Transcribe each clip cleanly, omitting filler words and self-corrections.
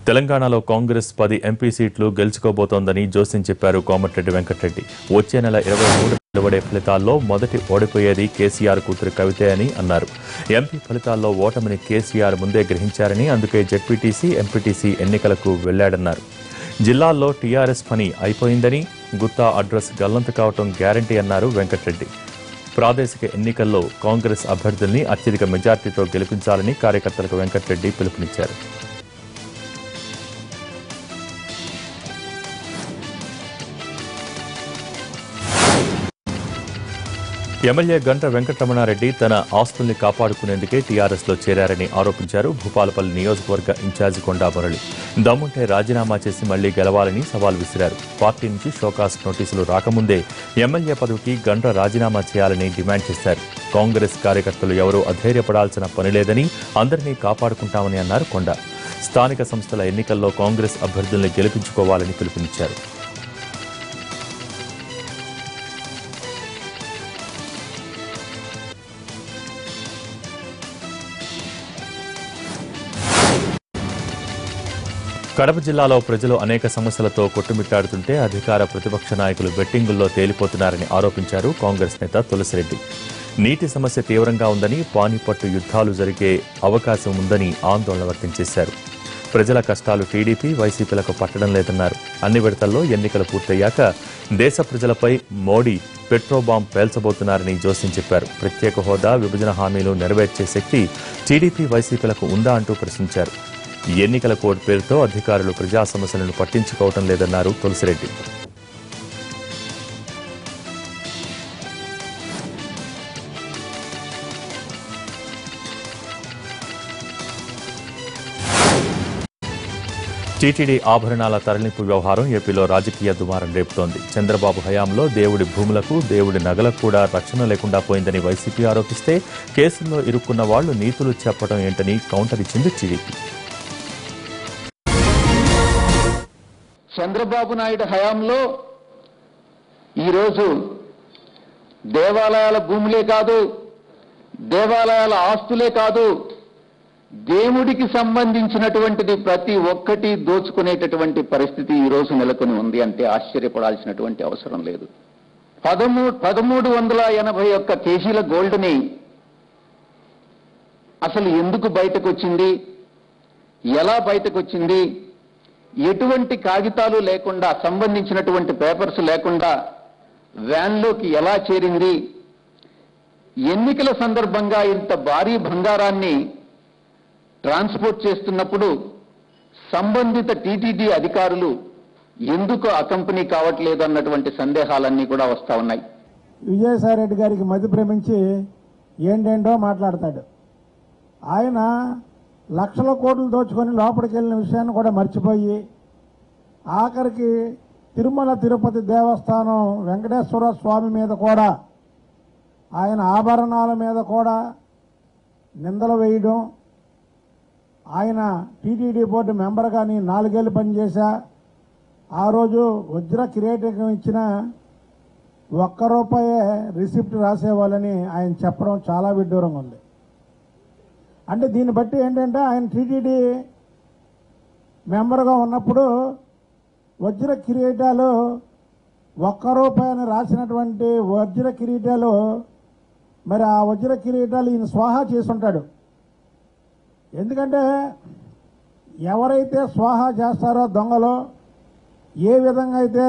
తెలంగాణలో కాంగ్రెస్ 10 ఎంపీ సీట్లు గెలుచుకోబోతోందని జోస్యం చెప్పారు కోమటిరెడ్డి వెంకటరెడ్డి. వచ్చే నెల 23 వెలువడే ఫలితాల్లో మొదటి ఓడిపోయేది కేసీఆర్ కూతురు కవితే అని అన్నారు. ఎంపీ ఫలితాల్లో ఓటమిని కేసీఆర్ ముందే గ్రహించారని, అందుకే జెడ్పీటీసీ, ఎంపీటీసీ ఎన్నికలకు వెళ్లాడన్నారు. జిల్లాల్లో టీఆర్ఎస్ పని అయిపోయిందని, గుత్తా అడ్రస్ గల్లంతు కావటం గ్యారంటీ అన్నారు వెంకటరెడ్డి. ప్రాదేశిక ఎన్నికల్లో కాంగ్రెస్ అభ్యర్థుల్ని అత్యధిక మెజార్టీతో గెలిపించాలని కార్యకర్తలకు వెంకటరెడ్డి పిలుపునిచ్చారు. ఎమ్మెల్యే గంట వెంకటరమణారెడ్డి తన ఆస్తుల్ని కాపాడుకునేందుకే టీఆర్ఎస్లో చేరారని ఆరోపించారు. భూపాలపల్లి నియోజకవర్గ ఇన్ఛార్జి కొండా మురళి దమ్ముంటే రాజీనామా చేసి మళ్లీ గెలవాలని సవాల్ విసిరారు. పార్టీ నుంచి షోకాస్ నోటీసులు రాకముందే ఎమ్మెల్యే పదవికి గంట రాజీనామా చేయాలని డిమాండ్ చేశారు. కాంగ్రెస్ కార్యకర్తలు ఎవరూ అధైర్యపడాల్సిన పనిలేదని, అందరినీ కాపాడుకుంటామని అన్నారు కొండా. స్థానిక సంస్థల ఎన్నికల్లో కాంగ్రెస్ అభ్యర్థుల్ని గెలిపించుకోవాలని పిలుపునిచ్చారు. కడప జిల్లాలో ప్రజలు అనేక సమస్యలతో కొట్టుమిట్టాడుతుంటే అధికార ప్రతిపక్ష నాయకులు బెట్టింగుల్లో తేలిపోతున్నారని ఆరోపించారు కాంగ్రెస్ నేత తులసిరెడ్డి. నీటి సమస్య తీవ్రంగా ఉందని, పానిపట్టు యుద్ధాలు జరిగే అవకాశం ఉందని ఆందోళన వ్యక్తం చేశారు. ప్రజల కష్టాలు టీడీపీ, వైసీపీలకు పట్టడం లేదన్నారు. అన్ని విడతల్లో ఎన్నికలు పూర్తయ్యాక దేశ ప్రజలపై మోడీ పెట్రోబాంబ్ పేల్చబోతున్నారని జోస్యం చెప్పారు. ప్రత్యేక హోదా, విభజన హామీలు నెరవేర్చే శక్తి టీడీపీ, వైసీపీలకు ఉందా అంటూ ప్రశ్నించారు. ఎన్నికల కోడ్ పేరుతో అధికారులు ప్రజా సమస్యలను పట్టించుకోవటం లేదన్నారు తులసిరెడ్డి. టీటీడీ ఆభరణాల తరలింపు వ్యవహారం ఏపీలో రాజకీయ దుమారం రేపుతోంది. చంద్రబాబు హయాంలో దేవుడి భూములకు, దేవుడి నగలకు కూడా రక్షణ లేకుండా పోయిందని వైసీపీ ఆరోపిస్తే, కేసుల్లో ఇరుక్కున్న వాళ్లు నీతులు చెప్పడం ఏంటని కౌంటర్ ఇచ్చింది టీడీపీ. చంద్రబాబు నాయుడు హయాంలో ఈరోజు దేవాలయాల భూములే కాదు, దేవాలయాల ఆస్తులే కాదు, దేవుడికి సంబంధించినటువంటిది ప్రతి ఒక్కటి దోచుకునేటటువంటి పరిస్థితి ఈరోజు నెలకొని ఉంది అంటే ఆశ్చర్యపడాల్సినటువంటి అవసరం లేదు. 1381 కేజీల గోల్డ్ని అసలు ఎందుకు బయటకు వచ్చింది, ఎలా బయటకు వచ్చింది, ఎటువంటి కాగితాలు లేకుండా, సంబంధించినటువంటి పేపర్స్ లేకుండా వ్యాన్లోకి ఎలా చేరింది, ఎన్నికల సందర్భంగా ఇంత భారీ బంగారాన్ని ట్రాన్స్పోర్ట్ చేస్తున్నప్పుడు సంబంధిత టీటీడీ అధికారులు ఎందుకు ఆ కంపెనీ కావట్లేదు అన్నటువంటి సందేహాలన్నీ కూడా వస్తా ఉన్నాయి. విజయసాయి రెడ్డి గారికి మధ్య ప్రేమించి ఏంటేంటో మాట్లాడతాడు. ఆయన లక్షల కోట్లు దోచుకొని లోపలికి వెళ్ళిన విషయాన్ని కూడా మర్చిపోయి, ఆఖరికి తిరుమల తిరుపతి దేవస్థానం వెంకటేశ్వర స్వామి మీద కూడా, ఆయన ఆభరణాల మీద కూడా నిందలు వేయడం, ఆయన టీటీడీ బోర్డు మెంబర్గా నేను 4 ఏళ్ళు పనిచేశా, ఆ రోజు వజ్ర కిరీటం ఇచ్చిన ₹1 రిసిప్ట్ రాసేవాళ్ళని ఆయన చెప్పడం చాలా విడ్డూరంగా ఉంది. అంటే దీన్ని బట్టి ఏంటంటే ఆయన టీటీడీ మెంబర్గా ఉన్నప్పుడు వజ్ర కిరీటాలు ₹1 రాసినటువంటి వజ్ర కిరీటాలు, మరి ఆ వజ్ర కిరీటాలు ఈయన స్వాహా చేసుంటాడు. ఎందుకంటే ఎవరైతే స్వాహా చేస్తారో దొంగలో, ఏ విధంగా అయితే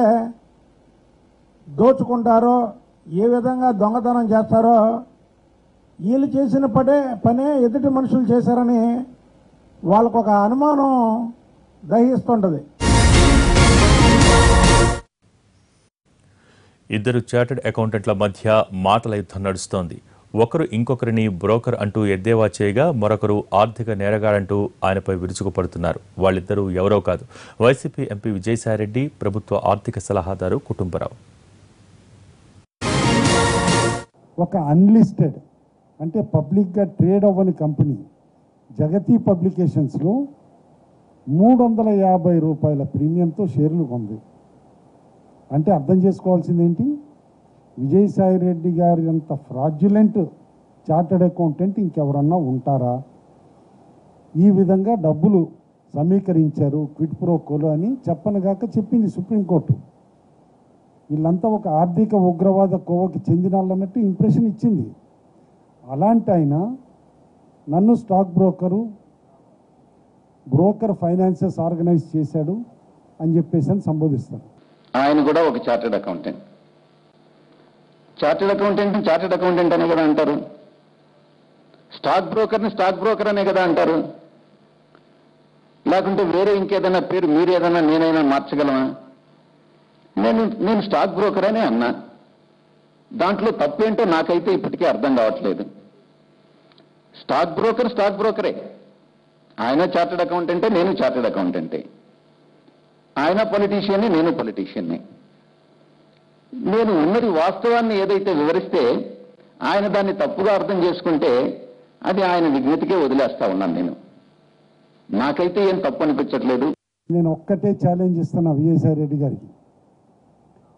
దోచుకుంటారో, ఏ విధంగా దొంగతనం చేస్తారో, వీళ్ళు చేసిన పనే ఎదుటి మనుషులు చేశారని వాళ్ళకు ఒక అనుమానం దహిస్తుంటది. ఇద్దరు చార్టర్డ్ అకౌంటెంట్ల మధ్య మాటల యుద్ధం నడుస్తోంది. ఒకరు ఇంకొకరిని బ్రోకర్ అంటూ ఎద్దేవా చేయగా, మరొకరు ఆర్థిక నేరగాడంటూ ఆయనపై విరుచుకుపడుతున్నారు. వాళ్ళిద్దరూ ఎవరో కాదు, వైసీపీ ఎంపీ విజయసాయిరెడ్డి, ప్రభుత్వ ఆర్థిక సలహాదారు కుటుంబరావు. ఒక అన్లిస్టెడ్ అంటే పబ్లిక్గా ట్రేడ్ అవ్వని కంపెనీ జగతి పబ్లికేషన్స్లో ₹350 ప్రీమియంతో షేర్లు కొంది. అంటే అర్థం చేసుకోవాల్సింది ఏంటి, విజయసాయి రెడ్డి గారి అంత ఫ్రాడ్యులెంట్ చార్టర్డ్ అకౌంటెంట్ ఇంకెవరన్నా ఉంటారా? ఈ విధంగా డబ్బులు సమీకరించారు క్విడ్ ప్రో కోలో అని చెప్పనగాక చెప్పింది సుప్రీంకోర్టు. వీళ్ళంతా ఒక ఆర్థిక ఉగ్రవాద కోవకి చెందిన వాళ్ళన్నట్టు ఇంప్రెషన్ ఇచ్చింది. అలాంటి ఆయన నన్ను స్టాక్ బ్రోకర్ ఫైనాన్సెస్ ఆర్గనైజ్ చేశాడు అని చెప్పేసి అని సంబోధిస్తారు. ఆయన కూడా ఒక చార్టెడ్ అకౌంటెంట్. చార్టెడ్ అకౌంటెంట్ అనే కదా అంటారు. స్టాక్ బ్రోకర్ అనే కదా అంటారు. లేకుంటే వేరే ఇంకేదైనా పేరు మీరు ఏదైనా నేనైనా మార్చగలమా? నేను స్టాక్ బ్రోకర్ అనే అన్నా. దాంట్లో తప్పేంటో నాకైతే ఇప్పటికీ అర్థం కావట్లేదు. స్టాక్ బ్రోకరే. ఆయన చార్టెడ్ అకౌంటెంటే, నేను చార్టెడ్ అకౌంటెంటే. ఆయన పొలిటీషియన్ని, నేను పొలిటీషియన్ని. నేను ఉన్నది వాస్తవాన్ని ఏదైతే వివరిస్తే ఆయన దాన్ని తప్పుగా అర్థం చేసుకుంటే అది ఆయన విజ్ఞతకే వదిలేస్తా ఉన్నాను. నాకైతే ఏం తప్పు అనిపించట్లేదు. నేను ఒక్కటే ఛాలెంజ్ ఇస్తున్నా విజయసాయి రెడ్డి గారికి.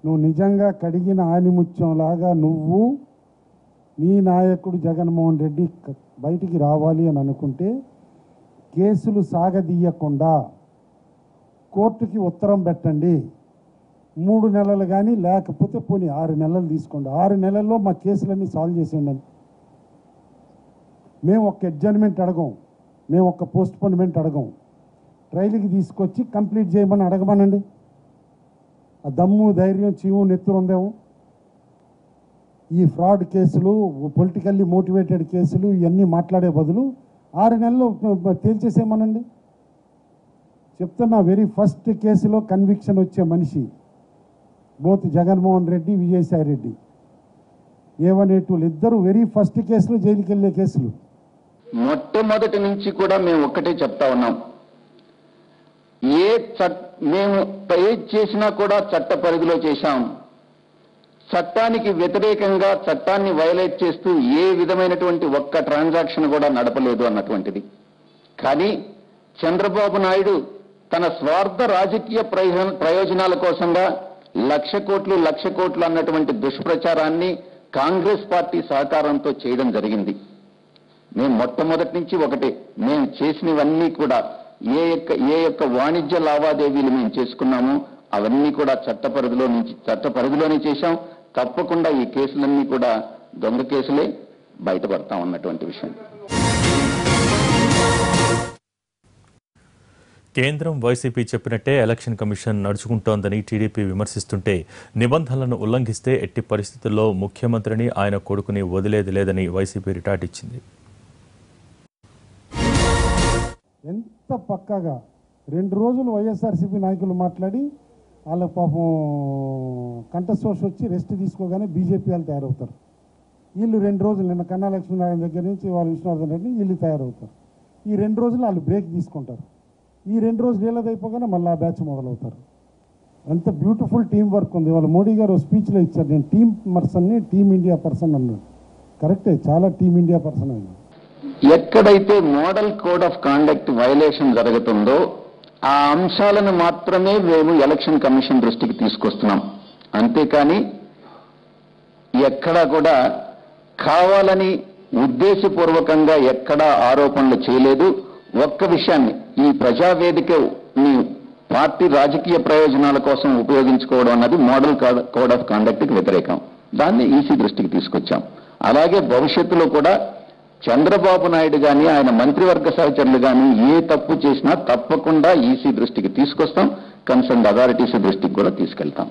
నువ్వు నిజంగా కడిగిన ఆనిముత్యంలాగా నువ్వు నీ నాయకుడు జగన్మోహన్ రెడ్డి బయటికి రావాలి అని అనుకుంటే కేసులు సాగదీయకుండా కోర్టుకి ఉత్తరం పెట్టండి. 3 నెలలు కానీ లేకపోతే పోనీ 6 నెలలు తీసుకోండి. 6 నెలల్లో మా కేసులన్నీ సాల్వ్ చేసేయండి. మేము ఒక అడ్జర్న్మెంట్ అడగం, మేము ఒక పోస్ట్పోన్మెంట్ అడగం. ట్రైల్కి తీసుకొచ్చి కంప్లీట్ చేయమని అడగమనండి. ఆ దమ్ము ధైర్యం చీవు నెత్తురు ఉందేమో. ఈ ఫ్రాడ్ కేసులు, పొలిటికల్లీ మోటివేటెడ్ కేసులు ఇవన్నీ మాట్లాడే బదులు 6 నెలల్లో తేల్చేసేమనండి. చెప్తున్నా, వెరీ ఫస్ట్ కేసులో కన్విక్షన్ వచ్చే మనిషి both Jaganmohan Reddy, Vijayasai Reddy. A1, A2 ఇద్దరు వెరీ ఫస్ట్ కేసులో జైలుకి వెళ్ళే కేసులు. మొట్టమొదటి నుంచి కూడా మేము ఒక్కటే చెప్తా ఉన్నాం. మేము ఏది చేసినా కూడా చట్ట పరిధిలో చేశాం. చట్టానికి వ్యతిరేకంగా చట్టాన్ని వైలేట్ చేస్తూ ఏ విధమైనటువంటి ఒక్క ట్రాన్సాక్షన్ కూడా నడపలేదు అన్నటువంటిది. కానీ చంద్రబాబు నాయుడు తన స్వార్థ రాజకీయ ప్రయోజనాల కోసంగా 1,00,00,000 కోట్లు అన్నటువంటి దుష్ప్రచారాన్ని కాంగ్రెస్ పార్టీ సహకారంతో చేయడం జరిగింది. మేము మొట్టమొదటి నుంచి ఒకటే, మేము చేసినవన్నీ కూడా ఏ యొక్క వాణిజ్య లావాదేవీలు మేము చేసుకున్నామో అవన్నీ కూడా చట్ట పరిధిలోనే చేశాం. తప్పకుండా ఈ కేసులన్నీ కూడా దొంగ కేసులే, బయటపడతాం అన్నటువంటి విషయం. కేంద్రం వైసీపీ చెప్పినట్టే ఎలక్షన్ కమిషన్ నడుచుకుంటోందని టీడీపీ విమర్శిస్తుంటే, నిబంధనలను ఉల్లంఘిస్తే ఎట్టి పరిస్థితుల్లో ముఖ్యమంత్రిని ఆయన కొడుకుని వదిలేది లేదని వైసీపీ రిటార్ట్ ఇచ్చింది. ఎంత పక్కాగా 2 రోజులు వైఎస్ఆర్సీపీ నాయకులు మాట్లాడి వాళ్ళ పాపం కంఠశోష వచ్చి రెస్ట్ తీసుకోగానే బీజేపీ వాళ్ళు తయారవుతారు. వీళ్ళు 2 రోజులు, నిన్న కన్నా లక్ష్మీనారాయణ దగ్గర నుంచి వాళ్ళు విష్ణువర్ధన్ రెడ్డి వీళ్ళు తయారవుతారు. ఈ 2 రోజులు వాళ్ళు బ్రేక్ తీసుకుంటారు. ఈ 2 రోజులు వీళ్ళదైపోగానే మళ్ళీ ఆ బ్యాచ్ మొదలవుతారు. ఎంత బ్యూటిఫుల్ టీం వర్క్ ఉంది. వాళ్ళు మోడీ గారు స్పీచ్లో ఇచ్చారు, నేను టీమ్ పర్సన్ని టీమ్ ఇండియా పర్సన్ అన్నాడు. కరెక్టే, చాలా టీమ్ ఇండియా పర్సన్ అయినా. ఎక్కడైతే model code of conduct violation జరుగుతుందో ఆ అంశాలను మాత్రమే మేము ఎలక్షన్ కమిషన్ దృష్టికి తీసుకొస్తున్నాం. అంతేకాని ఎక్కడా కూడా కావాలని ఉద్దేశపూర్వకంగా ఎక్కడా ఆరోపణలు చేయలేదు. ఒక్క విషయాన్ని, ఈ ప్రజావేదికని పార్టీ రాజకీయ ప్రయోజనాల కోసం ఉపయోగించుకోవడం అన్నది మోడల్ కోడ్ ఆఫ్ కాండక్ట్కి వ్యతిరేకం. దాన్ని ఈసీ దృష్టికి తీసుకొచ్చాం. అలాగే భవిష్యత్తులో కూడా చంద్రబాబు నాయుడు కానీ ఆయన మంత్రివర్గ సహచరులు కానీ ఏ తప్పు చేసినా తప్పకుండా ఈసీ దృష్టికి తీసుకొస్తాం, కన్సర్న్ అథారిటీస్ దృష్టికి కూడా తీసుకెళ్తాం.